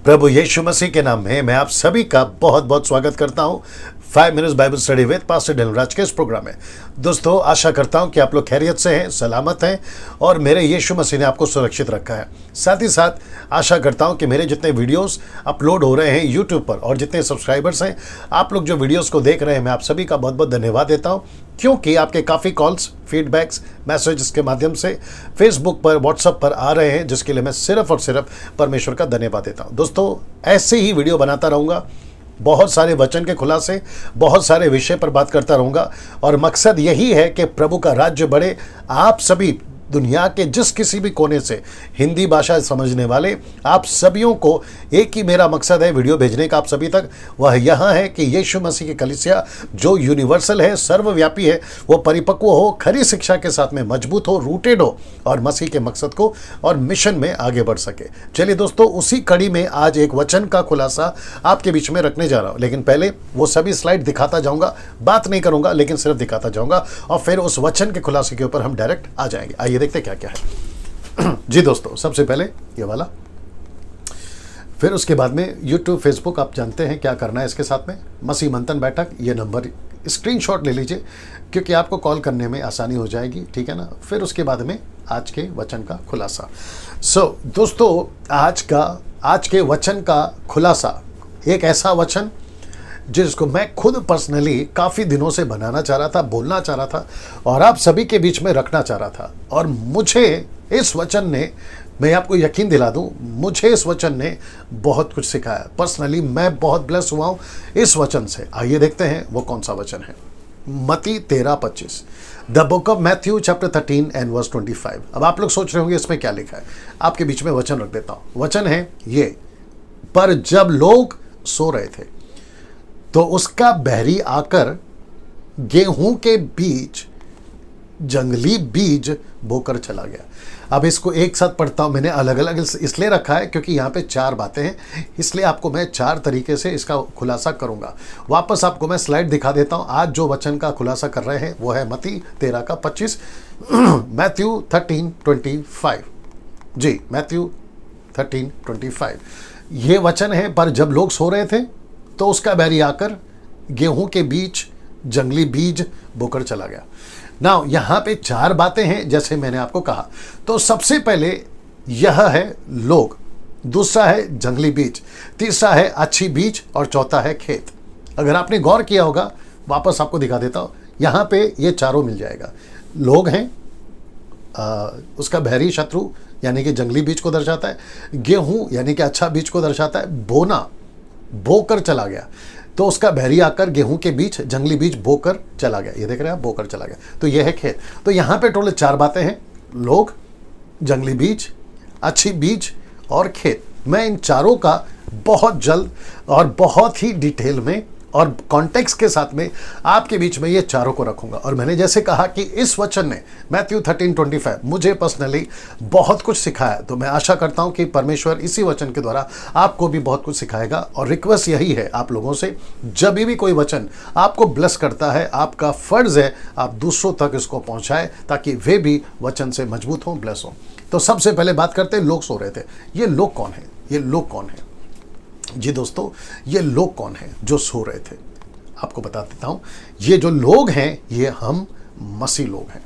प्रभु यीशु मसीह के नाम में मैं आप सभी का बहुत बहुत स्वागत करता हूं 5 minutes Bible study with pastor Delraj के इस प्रोग्राम में। दोस्तों, आशा करता हूं कि आप लोग खैरियत से हैं, सलामत हैं और मेरे यीशु मसीह ने आपको सुरक्षित रखा है। साथ ही साथ आशा करता हूं कि मेरे जितने वीडियोस अपलोड हो रहे हैं यूट्यूब पर और जितने सब्सक्राइबर्स हैं, आप लोग जो वीडियोस को देख रहे हैं, मैं आप सभी का बहुत बहुत धन्यवाद देता हूं, क्योंकि आपके काफ़ी कॉल्स, फीडबैक्स, मैसेजेस के माध्यम से फेसबुक पर, व्हाट्सएप पर आ रहे हैं, जिसके लिए मैं सिर्फ और सिर्फ परमेश्वर का धन्यवाद देता हूं। दोस्तों, ऐसे ही वीडियो बनाता रहूँगा, बहुत सारे वचन के खुलासे, बहुत सारे विषय पर बात करता रहूँगा और मकसद यही है कि प्रभु का राज्य बढ़े। आप सभी दुनिया के जिस किसी भी कोने से हिंदी भाषा समझने वाले आप सभियों को एक ही मेरा मकसद है वीडियो भेजने का आप सभी तक, वह यह है कि यीशु मसीह की कलीसिया जो यूनिवर्सल है, सर्वव्यापी है, वो परिपक्व हो, खरी शिक्षा के साथ में मजबूत हो, रूटेड हो और मसीह के मकसद को और मिशन में आगे बढ़ सके। चलिए दोस्तों, उसी कड़ी में आज एक वचन का खुलासा आपके बीच में रखने जा रहा हूँ, लेकिन पहले वो सभी स्लाइड दिखाता जाऊँगा, बात नहीं करूँगा लेकिन सिर्फ दिखाता जाऊँगा और फिर उस वचन के खुलासे के ऊपर हम डायरेक्ट आ जाएंगे। आइए देखते क्या क्या है। जी दोस्तों, सबसे पहले ये वाला, फिर उसके बाद में यूट्यूब, फेसबुक, आप जानते हैं क्या करना है इसके साथ में। मसीह मंथन बैठक, ये नंबर स्क्रीनशॉट ले लीजिए क्योंकि आपको कॉल करने में आसानी हो जाएगी, ठीक है ना। फिर उसके बाद में आज के वचन का खुलासा। दोस्तों, आज के वचन का खुलासा एक ऐसा वचन जिसको मैं खुद पर्सनली काफ़ी दिनों से बनाना चाह रहा था, बोलना चाह रहा था और आप सभी के बीच में रखना चाह रहा था। और मुझे इस वचन ने, मैं आपको यकीन दिला दूं, मुझे इस वचन ने बहुत कुछ सिखाया। पर्सनली मैं बहुत ब्लेस हुआ हूं इस वचन से। आइए देखते हैं वो कौन सा वचन है। मत्ती 13:25, the book of Matthew chapter 13 and verse 25। अब आप लोग सोच रहे होंगे इसमें क्या लिखा है, आपके बीच में वचन रख देता हूं। वचन है ये, पर जब लोग सो रहे थे तो उसका बहरी आकर गेहूं के बीच जंगली बीज बोकर चला गया। अब इसको एक साथ पढ़ता हूं, मैंने अलग अलग इसलिए रखा है क्योंकि यहाँ पे 4 बातें हैं, इसलिए आपको मैं 4 तरीके से इसका खुलासा करूंगा। वापस आपको मैं स्लाइड दिखा देता हूं। आज जो वचन का खुलासा कर रहे हैं वो है मत्ती 13:25, मैथ्यू 13:25। जी, मैथ्यू 13:25 ये वचन है। पर जब लोग सो रहे थे तो उसका बैरी आकर गेहूं के बीच जंगली बीज बोकर चला गया। ना यहाँ पे 4 बातें हैं जैसे मैंने आपको कहा। तो सबसे पहले यह है लोग, दूसरा है जंगली बीज, तीसरा है अच्छी बीज और चौथा है खेत। अगर आपने गौर किया होगा, वापस आपको दिखा देता हूँ, यहाँ पे ये चारों मिल जाएगा। लोग हैं, उसका बहरी शत्रु यानी कि जंगली बीज को दर्शाता है, गेहूं यानी कि अच्छा बीज को दर्शाता है, बोना, बोकर चला गया, तो उसका बहरी आकर गेहूं के बीच जंगली बीज बोकर चला गया। ये देख रहे हैं आप, बोकर चला गया, तो ये है खेत। तो यहाँ पे टोटल 4 बातें हैं, लोग, जंगली बीज, अच्छी बीज और खेत। मैं इन चारों का बहुत जल्द और बहुत ही डिटेल में और कॉन्टेक्स्ट के साथ में आपके बीच में ये चारों को रखूंगा। और मैंने जैसे कहा कि इस वचन ने, मैथ्यू 13:25, मुझे पर्सनली बहुत कुछ सिखाया। तो मैं आशा करता हूं कि परमेश्वर इसी वचन के द्वारा आपको भी बहुत कुछ सिखाएगा। और रिक्वेस्ट यही है आप लोगों से, जब भी कोई वचन आपको ब्लेस करता है, आपका फर्ज है आप दूसरों तक इसको पहुंचाएं ताकि वे भी वचन से मजबूत हों, ब्लेस हों। तो सबसे पहले बात करते हैं, लोग सो रहे थे। ये लोग कौन है? ये लोग कौन है? जी दोस्तों, ये लोग कौन हैं जो सो रहे थे? आपको बता देता हूं, ये जो लोग हैं ये हम मसीह लोग हैं।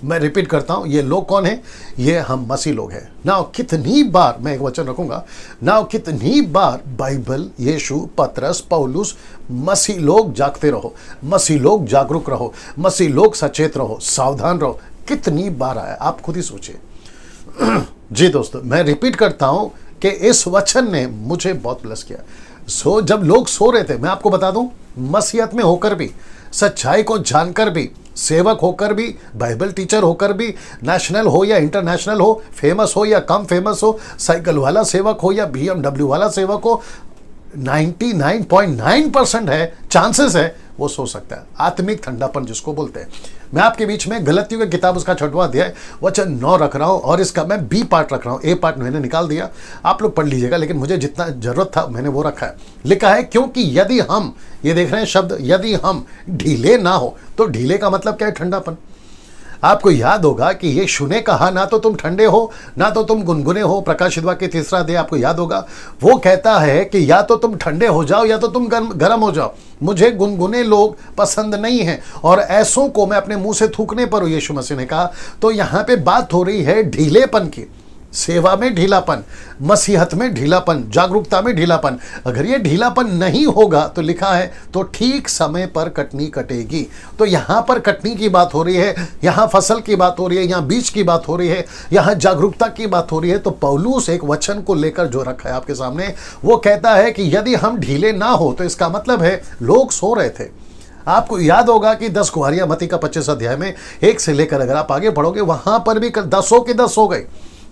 मैं रिपीट करता हूं, ये लोग कौन हैं? ये हम मसीह लोग हैं। नाउ कितनी बार, मैं एक वचन रखूंगा, नाउ कितनी बार बाइबल, यीशु, पतरस, पौलुस, मसीह लोग जागते रहो, मसीह लोग जागरूक रहो, मसीह लोग सचेत रहो, सावधान रहो, कितनी बार आया आप खुद ही सोचिए। जी दोस्तों, मैं रिपीट करता हूं कि इस वचन ने मुझे बहुत ब्लेस किया। जब लोग सो रहे थे, मैं आपको बता दूं, मसीहत में होकर भी, सच्चाई को जानकर भी, सेवक होकर भी, बाइबल टीचर होकर भी, नेशनल हो या इंटरनेशनल हो, फेमस हो या कम फेमस हो, साइकिल वाला सेवक हो या BMW वाला सेवक हो, 99.9% है, चांसेस है वो सो सकता है। आत्मिक ठंडापन जिसको बोलते हैं। मैं आपके बीच में गलतियों की किताब उसका 6वां अध्याय वचन 9 रख रहा हूं और इसका मैं B पार्ट रख रहा हूं। A पार्ट मैंने निकाल दिया, आप लोग पढ़ लीजिएगा, लेकिन मुझे जितना जरूरत था मैंने वो रखा है। लिखा है, क्योंकि यदि हम, ये देख रहे हैं शब्द, यदि हम ढीले ना हो, तो ढीले का मतलब क्या है? ठंडापन। आपको याद होगा कि यीशु ने कहा ना तो तुम ठंडे हो ना तो तुम गुनगुने हो। प्रकाशित वाक्य 3 अध्याय आपको याद होगा, वो कहता है कि या तो तुम ठंडे हो जाओ या तो तुम गर्म हो जाओ। मुझे गुनगुने लोग पसंद नहीं हैं और ऐसों को मैं अपने मुंह से थूकने पर हूं, यीशु मसीह ने कहा। तो यहां पे बात हो रही है ढीलेपन की, सेवा में ढीलापन, मसीहत में ढीलापन, जागरूकता में ढीलापन। अगर ये ढीलापन नहीं होगा तो लिखा है तो ठीक समय पर कटनी कटेगी। तो यहां पर कटनी की बात हो रही है, यहां फसल की बात हो रही है, यहां बीज की बात हो रही है, यहां जागरूकता की बात हो रही है। तो पौलुस एक वचन को लेकर जो रखा है आपके सामने, वो कहता है कि यदि हम ढीले ना हो तो इसका मतलब है लोग सो रहे थे। आपको याद होगा कि 10 कुंवारियां मत्ती का 25 अध्याय में 1 से लेकर अगर आप आगे पढ़ोगे वहां पर भी 10 के 10 हो गए।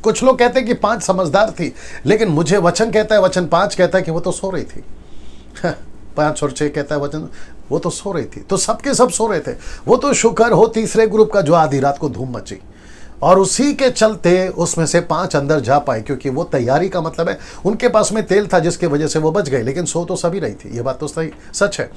कुछ लोग कहते हैं कि 5 समझदार थी, लेकिन मुझे वचन कहता है, वचन 5 कहता है कि वो तो सो रही थी। 5 और 6 कहता है वचन, वो तो सो रही थी। तो सबके सब सो रहे थे। वो तो शुक्र हो तीसरे ग्रुप का जो आधी रात को धूम मची, और उसी के चलते उसमें से 5 अंदर जा पाए, क्योंकि वो तैयारी का मतलब है उनके पास में तेल था जिसकी वजह से वो बच गए। लेकिन सो तो सभी रही थी, ये बात तो सही सच है।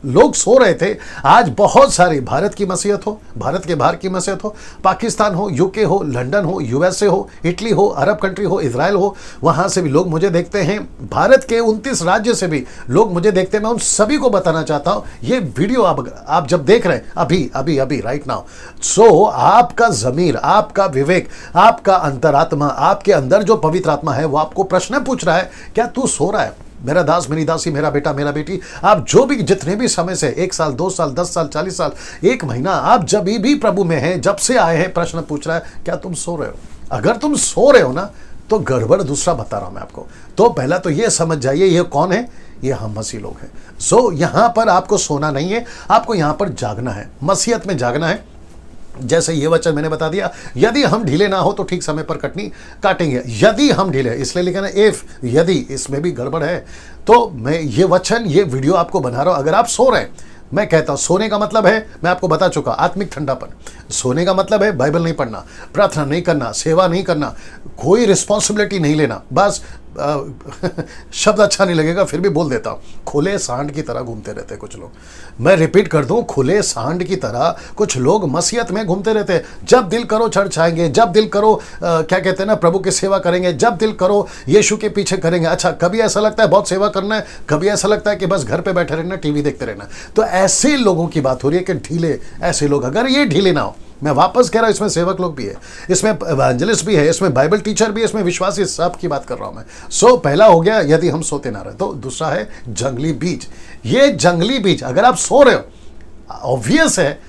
लोग सो रहे थे। आज बहुत सारी भारत की मसीहत हो, भारत के बाहर की मसीहत हो, पाकिस्तान हो, यूके हो, लंदन हो, यूएसए हो, इटली हो, अरब कंट्री हो, इजराइल हो, वहां से भी लोग मुझे देखते हैं। भारत के 29 राज्य से भी लोग मुझे देखते हैं। मैं उन सभी को बताना चाहता हूं, ये वीडियो आप जब देख रहे हैं अभी अभी अभी राइट नाउ, सो आपका जमीर, आपका विवेक, आपका अंतरात्मा, आपके अंदर जो पवित्र आत्मा है वो आपको प्रश्न पूछ रहा है, क्या तू सो रहा है? मेरा दास, मेरी दासी, मेरा बेटा, मेरा बेटी, आप जो भी जितने भी समय से 1 साल, 2 साल, 10 साल, 40 साल, 1 महीना, आप जब भी प्रभु में हैं, जब से आए हैं, प्रश्न पूछ रहा है क्या तुम सो रहे हो? अगर तुम सो रहे हो ना तो गड़बड़ दूसरा बता रहा हूं मैं आपको। तो पहला तो ये समझ जाइए ये कौन है, ये हम मसीह लोग हैं। सो यहां पर आपको सोना नहीं है, आपको यहां पर जागना है, मसीहत में जागना है। जैसे ये वचन मैंने बता दिया, यदि हम ढीले ना हो तो ठीक समय पर कटनी काटेंगे। यदि हम ढीले, इसलिए लिखा ना इफ, यदि, इसमें भी गड़बड़ है। तो मैं ये वचन, ये वीडियो आपको बना रहा हूं। अगर आप सो रहे हैं, मैं कहता हूं सोने का मतलब है, मैं आपको बता चुका, आत्मिक ठंडापन। सोने का मतलब है बाइबल नहीं पढ़ना, प्रार्थना नहीं करना, सेवा नहीं करना, कोई रिस्पॉन्सिबिलिटी नहीं लेना। बस शब्द अच्छा नहीं लगेगा फिर भी बोल देता हूं, खुले सांड की तरह घूमते रहते कुछ लोग। मैं रिपीट कर दूं, खुले सांड की तरह कुछ लोग मसीहत में घूमते रहते हैं। जब दिल करो चर्च आएंगे, जब दिल करो क्या कहते हैं ना, प्रभु की सेवा करेंगे, जब दिल करो यीशु के पीछे करेंगे। अच्छा, कभी ऐसा लगता है बहुत सेवा करना है, कभी ऐसा लगता है कि बस घर पे बैठे रहना, टीवी देखते रहना। तो ऐसे लोगों की बात हो रही है कि ढीले, ऐसे लोग, अगर ये ढीले ना हो, मैं वापस कह रहा हूं, इसमें सेवक लोग भी है, इसमें एवेंजलिस्ट भी है, इसमें बाइबल टीचर भी है, इसमें विश्वासी, सब की बात कर रहा हूं मैं। सो पहला हो गया यदि हम सोते ना रहे। तो दूसरा है जंगली बीज। ये जंगली बीज, अगर आप सो रहे हो, ऑब्वियस है,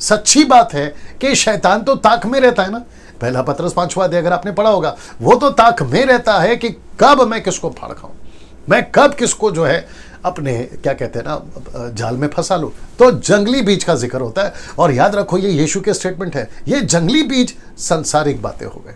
सच्ची बात है कि शैतान तो ताक में रहता है ना। पहला पत्रस 5वां अध्याय अगर आपने पढ़ा होगा, वो तो ताक में रहता है कि कब मैं किसको फाड़ खाऊं, मैं कब किसको जो है अपने क्या कहते हैं ना जाल में फंसा लूं। तो जंगली बीज का जिक्र होता है। और याद रखो ये यीशु के स्टेटमेंट है, ये जंगली बीज सांसारिक बातें हो गए।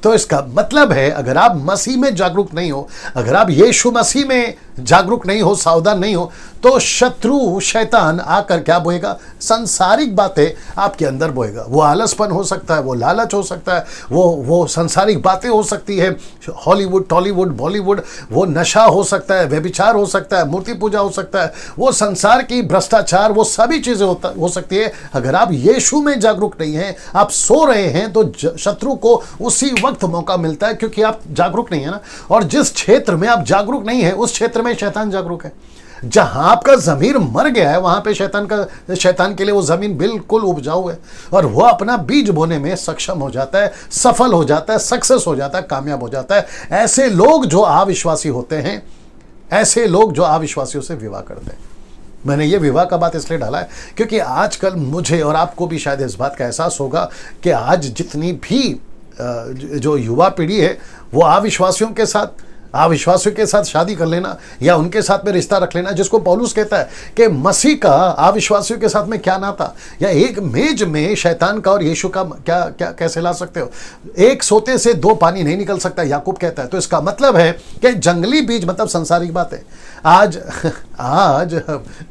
तो इसका मतलब है अगर आप मसीह में जागरूक नहीं हो, अगर आप यीशु मसीह में जागरूक नहीं हो, सावधान नहीं हो, तो शत्रु शैतान आकर क्या बोएगा, संसारिक बातें आपके अंदर बोएगा। वो आलसपन हो सकता है, वो लालच हो सकता है, वो संसारिक बातें हो सकती है, हॉलीवुड, टॉलीवुड, बॉलीवुड, वो नशा हो सकता है, व्यभिचार हो सकता है, मूर्ति पूजा हो सकता है, वो संसार की भ्रष्टाचार, वो सभी चीजें हो सकती है। अगर आप यीशु में जागरूक नहीं हैं, आप सो रहे हैं, तो शत्रु को उसी वक्त मौका मिलता है, क्योंकि आप जागरूक नहीं है ना। और जिस क्षेत्र में आप जागरूक नहीं है उस क्षेत्र में शैतान जागरूक है। जहां आपका जमीर मर गया है वहां पे शैतान के लिए वो जमीन बिल्कुल उपजाऊ है, और वो अपना बीज बोने में सक्षम हो जाता है, सफल हो जाता है, सक्सेस हो जाता है, कामयाब हो जाता है। ऐसे लोग जो अविश्वासी होते हैं, ऐसे लोग जो अविश्वासियों से विवाह करते हैं। मैंने ये विवाह का बात इसलिए डाला है क्योंकि आजकल मुझे और आपको भी शायद इस बात का एहसास होगा कि आज जितनी भी जो युवा पीढ़ी है वो अविश्वासियों के साथ शादी कर लेना या उनके साथ में रिश्ता रख लेना, जिसको पौलुस कहता है कि मसीह का अविश्वासियों के साथ में क्या नाता, या एक मेज में शैतान का और यीशु का क्या कैसे ला सकते हो। एक सोते से 2 पानी नहीं निकल सकता, याकूब कहता है। तो इसका मतलब है कि जंगली बीज मतलब संसारिक बात है। आज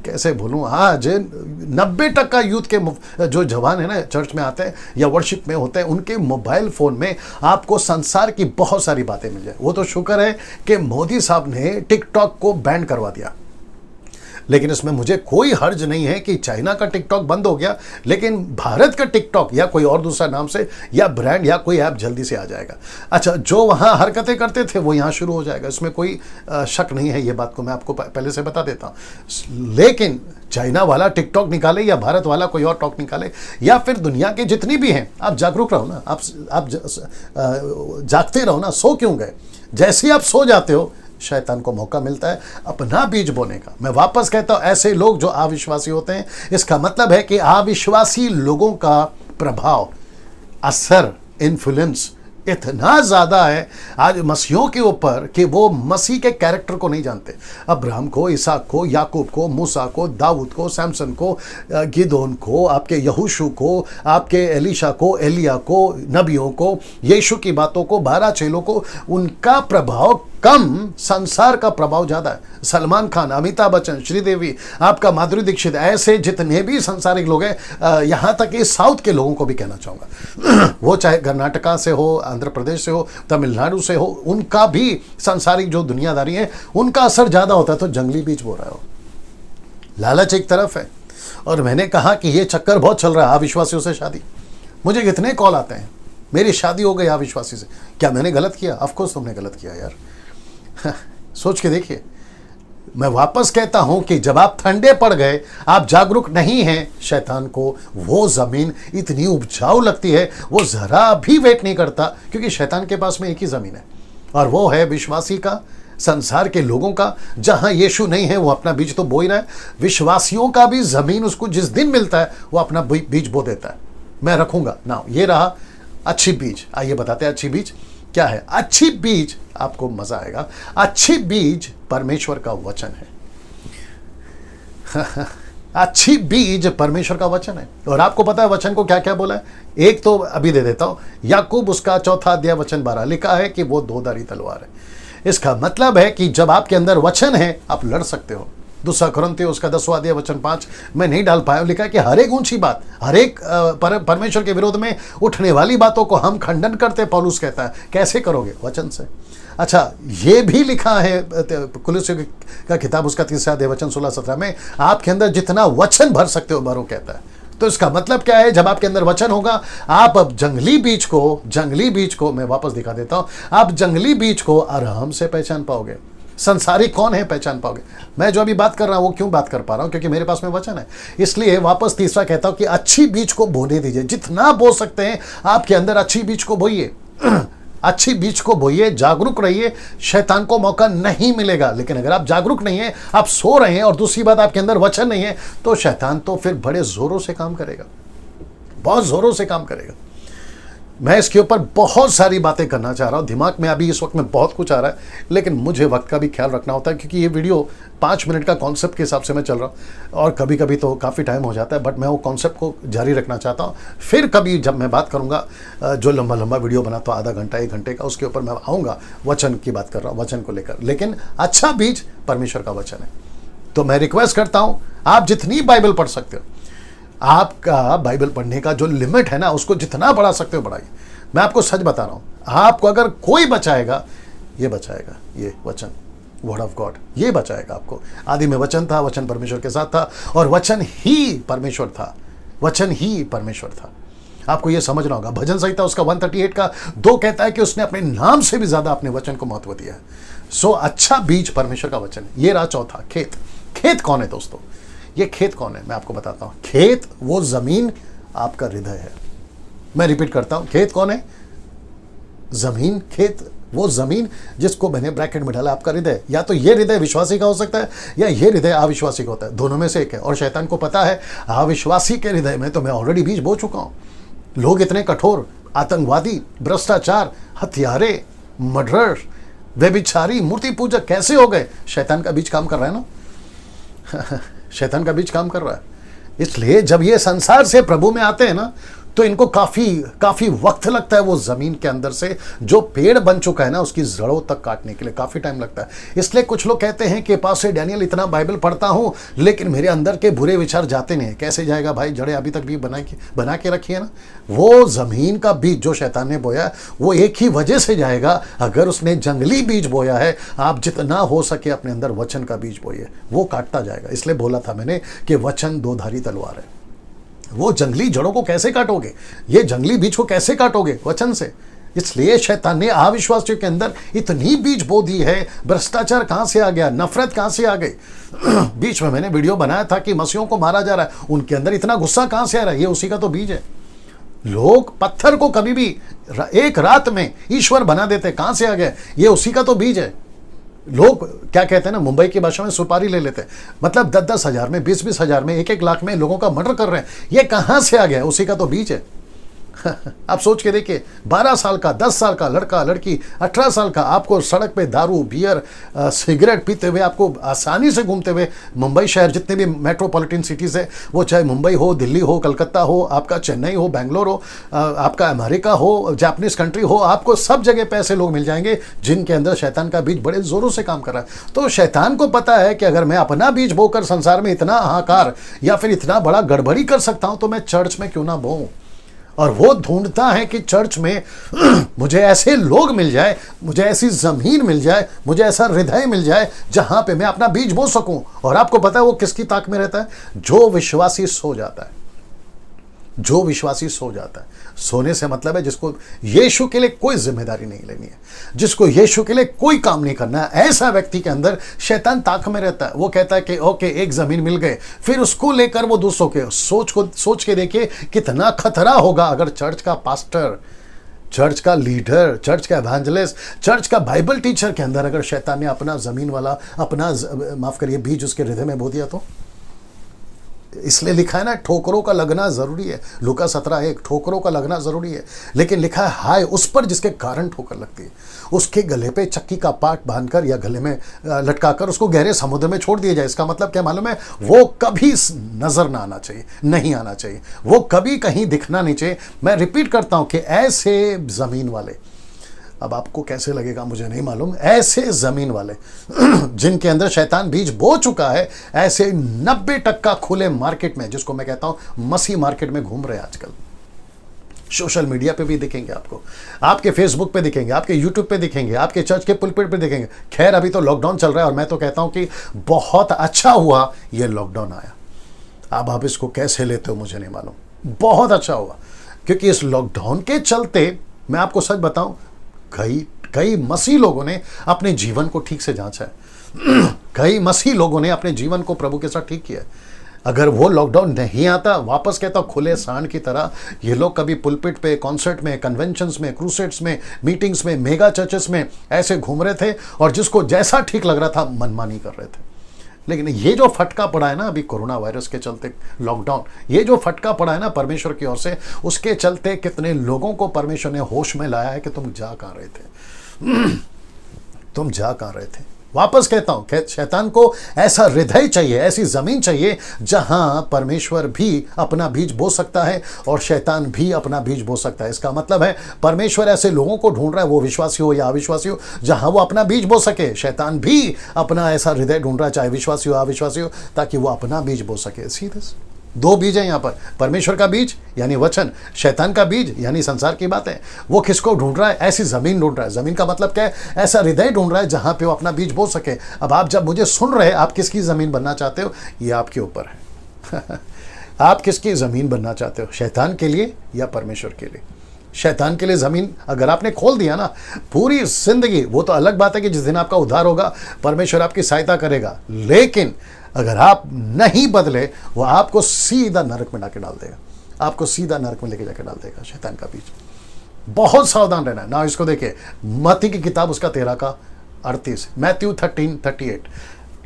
कैसे भूलूं, आज 90% यूथ के जो जवान है ना, चर्च में आते हैं या वर्शिप में होते हैं, उनके मोबाइल फोन में आपको संसार की बहुत सारी बातें मिल जाए। वो तो शुक्र है कि मोदी साहब ने टिकटॉक को बैन करवा दिया। लेकिन इसमें मुझे कोई हर्ज नहीं है कि चाइना का टिकटॉक बंद हो गया, लेकिन भारत का टिकटॉक या कोई और दूसरा नाम से या ब्रांड या कोई ऐप जल्दी से आ जाएगा। अच्छा, जो वहाँ हरकतें करते थे वो यहाँ शुरू हो जाएगा, इसमें कोई शक नहीं है। ये बात को मैं आपको पहले से बता देता हूँ। लेकिन चाइना वाला टिकटॉक निकाले या भारत वाला कोई और टॉक निकाले या फिर दुनिया के जितनी भी हैं, आप जागरूक रहो ना, आप जागते रहो ना, सो क्यों गए? जैसे ही आप सो जाते हो शैतान को मौका मिलता है अपना बीज बोने का। मैं वापस कहता हूं, ऐसे लोग जो अविश्वासी होते हैं, इसका मतलब है कि अविश्वासी लोगों का प्रभाव, असर, इन्फ्लुएंस इतना ज्यादा है आज मसीहों के ऊपर कि वो मसीह के कैरेक्टर को नहीं जानते। अब्राहम को, इसहाक को, याकूब को, मूसा को, दाऊद को, सैमसन को, गिदोन को, आपके यहोशू को, आपके एलीशा को, एलिया को, नबियों को, यीशु की बातों को, 12 चेलों को, उनका प्रभाव कम, संसार का प्रभाव ज्यादा है। सलमान खान, अमिताभ बच्चन, श्रीदेवी, आपका माधुरी दीक्षित, ऐसे जितने भी सांसारिक लोग हैं, यहां तक कि साउथ के लोगों को भी कहना चाहूंगा वो चाहे कर्नाटका से हो, आंध्र प्रदेश से हो, तमिलनाडु से हो, उनका भी सांसारिक जो दुनियादारी है उनका असर ज्यादा होता है। तो जंगली बीज बो रहा हो, लालच एक तरफ है। और मैंने कहा कि ये चक्कर बहुत चल रहा है अविश्वासियों से शादी। मुझे कितने कॉल आते हैं, मेरी शादी हो गई अविश्वासी से। क्या मैंने गलत किया? ऑफकोर्स तुमने गलत किया यार सोच के देखिए। मैं वापस कहता हूं कि जब आप ठंडे पड़ गए, आप जागरूक नहीं हैं, शैतान को वो जमीन इतनी उपजाऊ लगती है, वो जरा भी वेट नहीं करता, क्योंकि शैतान के पास में एक ही जमीन है और वो है विश्वासी का, संसार के लोगों का। जहां यीशु नहीं है वो अपना बीज तो बो ही रहा है, विश्वासियों का भी जमीन उसको जिस दिन मिलता है वो अपना बीज बो देता है। मैं रखूंगा ना, ये रहा अच्छी बीज। आइए बताते हैं अच्छी बीज क्या है। अच्छी बीज, आपको मजा आएगा, अच्छी बीज परमेश्वर का वचन है अच्छी बीज परमेश्वर का वचन है। और आपको पता है वचन को क्या क्या बोला है? एक तो अभी दे देता हूं, याकूब उसका 4 अध्याय वचन 12 लिखा है कि वो 2 धारी तलवार है। इसका मतलब है कि जब आपके अंदर वचन है आप लड़ सकते हो। दूसरा कुरिन्थियों उसका 10वां अध्याय वचन 5 मैं नहीं डाल पाया, लिखा है कि हर एक ऊंची बात, हर एक परमेश्वर के विरोध में उठने वाली बातों को हम खंडन करते, पौलुस कहता है। कैसे करोगे? वचन से। अच्छा, ये भी लिखा है कुलुस्सियों का किताब उसका 3 अध्याय वचन 16-17 में, आपके अंदर जितना वचन भर सकते हो भरो, कहता है। तो इसका मतलब क्या है? जब आपके अंदर वचन होगा, आप अब जंगली बीज को मैं वापस दिखा देता हूं, आप जंगली बीज को आराम से पहचान पाओगे। संसारिक कौन है पहचान पाओगे। मैं जो अभी बात कर रहा हूं वो क्यों बात कर पा रहा हूं? क्योंकि मेरे पास में वचन है। इसलिए वापस तीसरा कहता हूं कि अच्छी बीज को बोने दीजिए, जितना बो सकते हैं आपके अंदर अच्छी बीज को बोइए अच्छी बीज को बोइए, जागरूक रहिए, शैतान को मौका नहीं मिलेगा। लेकिन अगर आप जागरूक नहीं है, आप सो रहे हैं, और दूसरी बात आपके अंदर वचन नहीं है, तो शैतान तो फिर बड़े जोरों से काम करेगा, बहुत जोरों से काम करेगा। मैं इसके ऊपर बहुत सारी बातें करना चाह रहा हूं, दिमाग में अभी इस वक्त में बहुत कुछ आ रहा है, लेकिन मुझे वक्त का भी ख्याल रखना होता है, क्योंकि ये वीडियो 5 मिनट का कॉन्सेप्ट के हिसाब से मैं चल रहा हूं, और कभी कभी तो काफ़ी टाइम हो जाता है, बट मैं वो कॉन्सेप्ट को जारी रखना चाहता हूं। फिर कभी जब मैं बात करूंगा, जो लंबा लंबा वीडियो बनाता हूँ, आधा घंटा 1 घंटे का, उसके ऊपर मैं आऊँगा, वचन की बात कर रहा हूँ, वचन को लेकर। लेकिन अच्छा बीज परमेश्वर का वचन है। तो मैं रिक्वेस्ट करता हूँ, आप जितनी बाइबल पढ़ सकते हो, आपका बाइबल पढ़ने का जो लिमिट है ना, उसको जितना बढ़ा सकते हो बढ़ाइए। मैं आपको सच बता रहा हूं, आपको अगर कोई बचाएगा, ये बचाएगा, ये वचन, वर्ड ऑफ गॉड, ये बचाएगा आपको। आदि में वचन था, वचन परमेश्वर के साथ था, और वचन ही परमेश्वर था, वचन ही परमेश्वर था। आपको ये समझना होगा। भजन संहिता उसका 138 का 2 कहता है कि उसने अपने नाम से भी ज्यादा अपने वचन को महत्व दिया है। सो अच्छा बीज परमेश्वर का वचन है। ये रहा चौथा, खेत। खेत कौन है दोस्तों? ये खेत कौन है मैं आपको बताता हूं। खेत वो जमीन आपका हृदय है। मैं रिपीट करता हूं, खेत कौन है? जमीन। खेत वो जमीन जिसको मैंने ब्रैकेट में डाला, आपका हृदय। या तो ये हृदय विश्वासी का हो सकता है, या ये हृदय अविश्वासी का होता है, दोनों में से एक है। और शैतान को पता है अविश्वासी के हृदय में तो मैं ऑलरेडी बीज बो चुका हूं। लोग इतने कठोर, आतंकवादी, भ्रष्टाचार, हत्यारे, मर्डरर, व्यभिचारी, मूर्ति पूजक कैसे हो गए? शैतान का बीज काम कर रहा है ना शैतान का बीज काम कर रहा है। इसलिए जब ये संसार से प्रभु में आते हैं ना, तो इनको काफी काफी वक्त लगता है वो जमीन के अंदर से जो पेड़ बन चुका है ना उसकी जड़ों तक काटने के लिए काफी टाइम लगता है। इसलिए कुछ लोग कहते हैं कि पास्टर डैनियल इतना बाइबल पढ़ता हूं लेकिन मेरे अंदर के बुरे विचार जाते नहीं। कैसे जाएगा भाई, जड़ें अभी तक भी बना के रखी है ना। वो जमीन का बीज जो शैतान ने बोया वो एक ही वजह से जाएगा, अगर उसने जंगली बीज बोया है। आप जितना हो सके अपने अंदर वचन का बीज बोइए, वो काटता जाएगा। इसलिए बोला था मैंने कि वचन दो धारी तलवार है। वो जंगली जड़ों को कैसे काटोगे, ये जंगली बीज को कैसे काटोगे? वचन से। इसलिए शैतान ने अविश्वासियों के अंदर इतनी बीज बो दी है। भ्रष्टाचार कहां से आ गया, नफरत कहां से आ गई। बीच में मैंने वीडियो बनाया था कि मसीहों को मारा जा रहा है, उनके अंदर इतना गुस्सा कहां से आ रहा है? ये उसी का तो बीज है। लोग पत्थर को कभी भी एक रात में ईश्वर बना देते, कहां से आ गया? ये उसी का तो बीज है। लोग क्या कहते हैं ना, मुंबई की भाषा में सुपारी ले लेते हैं, मतलब 10-10 हजार में, 20-20 हजार में, 1-1 लाख में लोगों का मर्डर कर रहे हैं। ये कहां से आ गया? उसी का तो बीज है। आप सोच के देखिए, 12 साल का, 10 साल का लड़का लड़की, 18 साल का, आपको सड़क पे दारू बियर सिगरेट पीते हुए, आपको आसानी से घूमते हुए मुंबई शहर, जितने भी मेट्रोपॉलिटन सिटीज़ है, वो चाहे मुंबई हो, दिल्ली हो, कलकत्ता हो, आपका चेन्नई हो, बेंगलोर हो, आपका अमेरिका हो, जापानीज कंट्री हो, आपको सब जगह पे ऐसे लोग मिल जाएंगे जिनके अंदर शैतान का बीज बड़े जोरों से काम कर रहा है। तो शैतान को पता है कि अगर मैं अपना बीज बोकर संसार में इतना हाहाकार या फिर इतना बड़ा गड़बड़ी कर सकता हूं तो मैं चर्च में क्यों ना बोऊं। और वो ढूंढता है कि चर्च में मुझे ऐसे लोग मिल जाए, मुझे ऐसी जमीन मिल जाए, मुझे ऐसा हृदय मिल जाए जहां पे मैं अपना बीज बो सकूं। और आपको पता है वो किसकी ताक में रहता है? जो विश्वासी सो जाता है। जो विश्वासी सो जाता है। सोने से मतलब है जिसको यीशु के लिए कोई जिम्मेदारी नहीं लेनी है, जिसको यीशु के लिए कोई काम नहीं करना है, ऐसा व्यक्ति के अंदर शैतान ताक में रहता है। वो कहता है कि ओके, एक जमीन मिल गए, फिर उसको लेकर वो दूसरों के सोच के देखिए कितना खतरा होगा अगर चर्च का पास्टर, चर्च का लीडर, चर्च का एवेंजलिस्ट, चर्च का बाइबल टीचर के अंदर अगर शैतान ने अपना जमीन वाला, अपना माफ करिए बीज उसके हृदय में बो दिया तो। इसलिए लिखा है ना, ठोकरों का लगना जरूरी है। लूका 17:1, ठोकरों का लगना जरूरी है। लेकिन लिखा है हाय उस पर जिसके कारण ठोकर लगती है। उसके गले पे चक्की का पाट बांधकर या गले में लटकाकर उसको गहरे समुद्र में छोड़ दिया जाए। इसका मतलब क्या मालूम है? वो कभी नजर ना आना चाहिए, नहीं आना चाहिए, वो कभी कहीं दिखना नहीं चाहिए। मैं रिपीट करता हूं कि ऐसे जमीन वाले, अब आपको कैसे लगेगा मुझे नहीं मालूम, ऐसे जमीन वाले जिनके अंदर शैतान बीज बो चुका है, ऐसे 90% खुले मार्केट में, जिसको मैं कहता हूं मसीह मार्केट में घूम रहे हैं आजकल। सोशल मीडिया पे भी दिखेंगे आपको, आपके फेसबुक पे दिखेंगे, आपके यूट्यूब पे दिखेंगे, आपके चर्च के पुलपिट पे दिखेंगे। खैर अभी तो लॉकडाउन चल रहा है और मैं तो कहता हूं कि बहुत अच्छा हुआ ये लॉकडाउन आया। अब आप इसको कैसे लेते हो मुझे नहीं मालूम, बहुत अच्छा हुआ, क्योंकि इस लॉकडाउन के चलते मैं आपको सच बताऊं, कई मसीह लोगों ने अपने जीवन को ठीक से जांचा है। कई मसीह लोगों ने अपने जीवन को प्रभु के साथ ठीक किया है। अगर वो लॉकडाउन नहीं आता, वापस कहता खुले सांड की तरह ये लोग कभी पुलपिट पे, कॉन्सर्ट में, कन्वेंशंस में, क्रूसेड्स में, मीटिंग्स में, मेगा चर्चेस में ऐसे घूम रहे थे और जिसको जैसा ठीक लग रहा था मनमानी कर रहे थे। लेकिन ये जो फटका पड़ा है ना अभी कोरोना वायरस के चलते, लॉकडाउन, ये जो फटका पड़ा है ना परमेश्वर की ओर से, उसके चलते कितने लोगों को परमेश्वर ने होश में लाया है कि तुम जा कहां रहे थे, तुम जा कहां रहे थे। वापस कहता हूं, शैतान को ऐसा हृदय चाहिए, ऐसी जमीन चाहिए जहां परमेश्वर भी अपना बीज बो सकता है और शैतान भी अपना बीज बो सकता है। इसका मतलब है परमेश्वर ऐसे लोगों को ढूंढ रहा है, वो विश्वासी हो या अविश्वासी हो, जहां वो अपना बीज बो सके। शैतान भी अपना ऐसा हृदय ढूंढ रहा है, चाहे विश्वासी हो अविश्वासी हो, ताकि वो अपना बीज बो सके। सीधे दो बीज है यहाँ पर, परमेश्वर का बीज यानी वचन, शैतान का बीज यानी संसार की बातें। वो किसको ढूंढ रहा है? ऐसी जमीन ढूंढ रहा है। जमीन का मतलब क्या है? ऐसा हृदय ढूंढ रहा है जहां पे वो अपना बीज बो सके। अब आप जब मुझे सुन रहे हैं, आप किसकी जमीन बनना चाहते हो ये आपके ऊपर है। आप किसकी जमीन बनना चाहते हो, शैतान के लिए या परमेश्वर के लिए? शैतान के लिए जमीन अगर आपने खोल दिया ना, पूरी जिंदगी, वो तो अलग बात है कि जिस दिन आपका उद्धार होगा परमेश्वर आपकी सहायता करेगा, लेकिन अगर आप नहीं बदले वो आपको सीधा नरक में डाके डाल देगा, आपको सीधा नरक में लेके जाके डाल देगा शैतान का बीज। बहुत सावधान रहना है ना। इसको देखिए, मत्ती की किताब उसका 13:38, मैथ्यू 13:38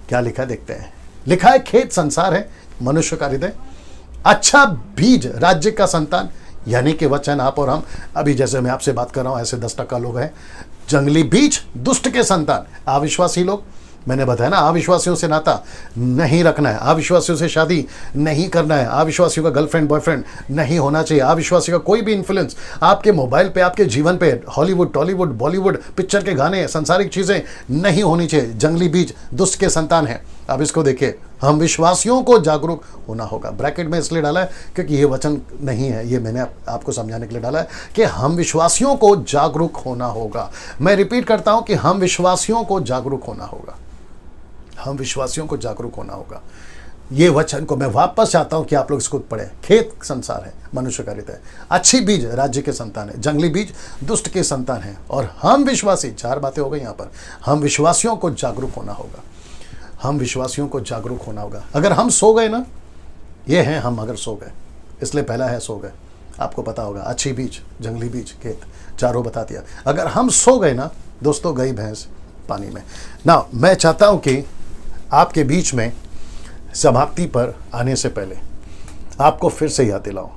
क्या लिखा देखते हैं। लिखा है खेत संसार है, मनुष्य का हृदय, अच्छा बीज राज्य का संतान यानी कि वचन आप और हम। अभी जैसे मैं आपसे बात कर रहा हूं ऐसे 10% लोग हैं। जंगली बीज दुष्ट के संतान, अविश्वासी लोग, मैंने बताया ना, अविश्वासियों से नाता नहीं रखना है, अविश्वासियों से शादी नहीं करना है, अविश्वासियों का गर्लफ्रेंड बॉयफ्रेंड नहीं होना चाहिए, अविश्वासियों का कोई भी इन्फ्लुएंस आपके मोबाइल पे, आपके जीवन पे, हॉलीवुड, टॉलीवुड, बॉलीवुड पिक्चर के गाने, सांसारिक चीज़ें नहीं होनी चाहिए। जंगली बीज दुष्ट के संतान है। अब इसको देखिए, हम विश्वासियों को जागरूक होना होगा। ब्रैकेट में इसलिए डाला है क्योंकि ये वचन नहीं है, ये मैंने आपको समझाने के लिए डाला है कि हम विश्वासियों को जागरूक होना होगा। मैं रिपीट करता हूं कि हम विश्वासियों को जागरूक होना होगा, हम विश्वासियों को जागरूक होना होगा। ये वचन को मैं वापस चाहता हूं कि आप लोग इसको पढ़ें। खेत संसार है, मनुष्य का हृदय, अच्छी बीज राज्य के संतान है, जंगली बीज दुष्ट के संतान है, और हम विश्वासी, 4 बातें हो गई यहां पर। हम विश्वासियों को जागरूक होना होगा, हम विश्वासियों को जागरूक होना होगा। अगर हम सो गए ना, ये हैं हम अगर सो गए, इसलिए पहला है सो गए। आपको पता होगा, अच्छी बीज, जंगली बीज, खेत, चारों बता दिया। अगर हम सो गए ना दोस्तों, गई भैंस पानी में ना। मैं चाहता हूं कि आपके बीच में समाप्ति पर आने से पहले आपको फिर से याद दिलाऊं,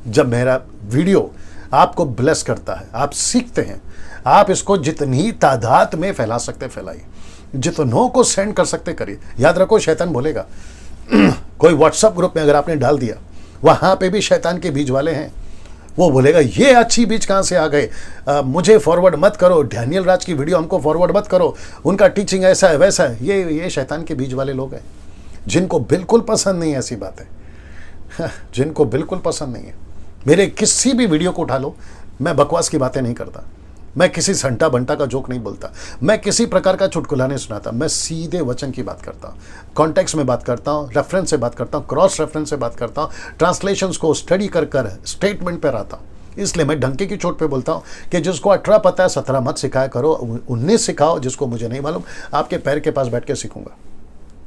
जब मेरा वीडियो आपको ब्लेस करता है, आप सीखते हैं, आप इसको जितनी तादाद में फैला सकते फैलाइए, जितनों को सेंड कर सकते करिए। याद रखो, शैतान बोलेगा कोई व्हाट्सएप ग्रुप में अगर आपने डाल दिया, वहां पे भी शैतान के बीज वाले हैं, वो बोलेगा ये अच्छी बीज कहाँ से आ गए, मुझे फॉरवर्ड मत करो, डैनियल राज की वीडियो हमको फॉरवर्ड मत करो, उनका टीचिंग ऐसा है वैसा है। ये शैतान के बीज वाले लोग हैं, जिनको बिल्कुल पसंद नहीं है ऐसी बातें, जिनको बिल्कुल पसंद नहीं है। मेरे किसी भी वीडियो को उठा लो, मैं बकवास की बातें नहीं करता, मैं किसी संटा बंटा का जोक नहीं बोलता, मैं किसी प्रकार का चुटकुला नहीं सुनाता, मैं सीधे वचन की बात करता हूँ, कॉन्टेक्स्ट में बात करता हूँ, रेफरेंस से बात करता हूँ, क्रॉस रेफरेंस से बात करता हूँ, ट्रांसलेशंस को स्टडी कर कर स्टेटमेंट पर आता हूँ। इसलिए मैं डंके की चोट पे बोलता हूँ कि जिसको 18 पता है 17 मत सिखाया करो, 19 सिखाओ, जिसको मुझे नहीं मालूम आपके पैर के पास बैठ के सीखूंगा।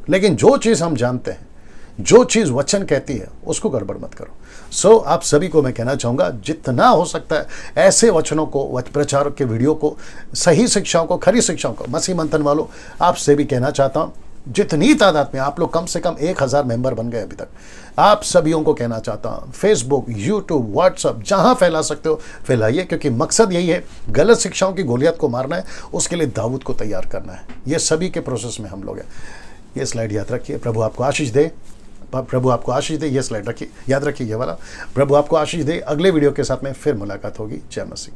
लेकिन जो चीज़ हम जानते हैं, जो चीज़ वचन कहती है, उसको गड़बड़ मत करो। सो आप सभी को मैं कहना चाहूँगा, जितना हो सकता है ऐसे वचनों को, प्रचारक के वीडियो को, सही शिक्षाओं को, खरी शिक्षाओं को, मसीह मंथन वालों आपसे भी कहना चाहता हूँ, जितनी तादाद में आप लोग, कम से कम 1000 मेंबर बन गए अभी तक, आप सभीयों को कहना चाहता हूँ, फेसबुक, यूट्यूब, व्हाट्सअप, जहाँ फैला सकते हो फैलाइए, क्योंकि मकसद यही है, गलत शिक्षाओं की गोलियत को मारना है, उसके लिए दाऊद को तैयार करना है। ये सभी के प्रोसेस में हम लोग हैं। ये स्लाइड याद रखिए। प्रभु आपको आशीष दे, प्रभु आपको आशीष दे। ये स्लाइड रखिए, याद रखिए ये वाला। प्रभु आपको आशीष दे। अगले वीडियो के साथ में फिर मुलाकात होगी। जय मसीह।